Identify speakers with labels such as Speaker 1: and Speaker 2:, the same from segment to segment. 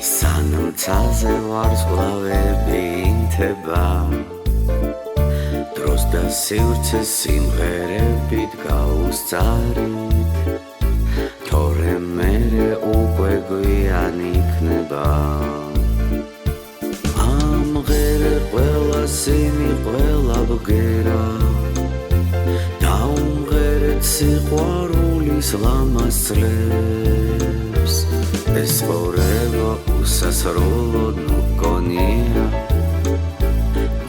Speaker 1: სანამცაზე ვარსკვლავები ინთება დროს და სივრცეს სიმღერებით გაუსწარით თორემ მერე უკვე გვიანი იქნება ამღერე ყველა სიმი ყველა ბგერა დაუმღერეთ სიყვარულის ლამაზ წლებს ეს ცხოვრება უსასრულოდ მგონია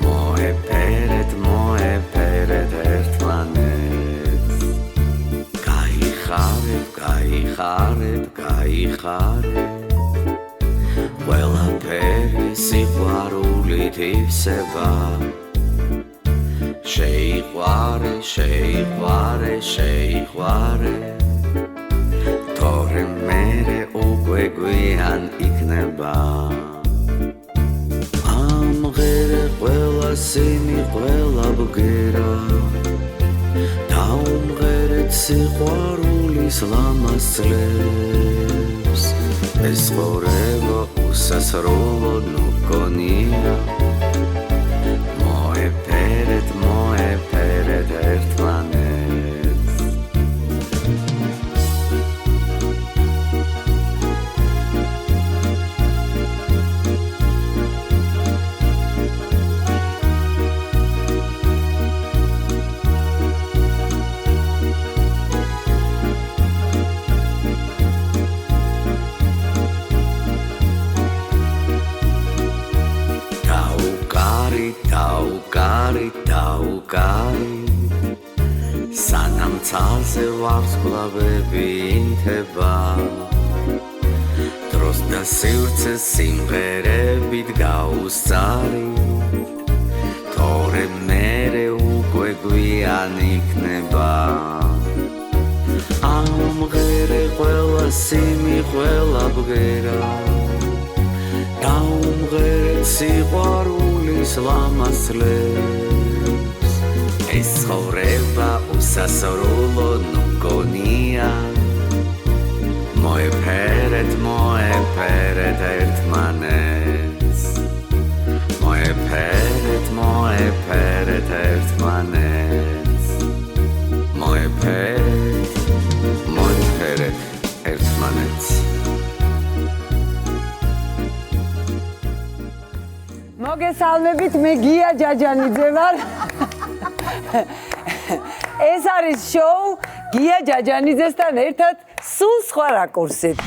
Speaker 1: მოეფერეთ ერთმანეთს გაიხარეთ ყველაფერი სიყვარულით ივსება შეიყვარე თორემ მერე უკვე გვიან იქნება ამღერე ყველა სიმი ყველა ბგერა დაუმღერეთ სიყვარულის ლამაზ წლებს ეს ცხოვრება უსასრულოდ მგონია მოეფერეთ ერთმანეთს დაუკარი სანამცაზე ვარსკვლავები ინთება დროს და სივრცეს სიმღერებით გაუსწარით თორემ მერე უკვე გვიანი იქნება ამღერე ყველა სიმი ყველა ბგერა დაუმღერეთ სიყვარულის ლამაზ წლებს ეს ცხოვრება უსასრულოდ მგონია მოეფერეთ ერთმანეთს მოეფერეთ ერთმანეთს მოეფერეთ ერთმანეთს
Speaker 2: მოგესალმებით, მე გია ჯაჯანიძე ვარ. ეს არის შოუ გია ჯაჯანიძესთან ერთად სულ სხვა რაკურსით.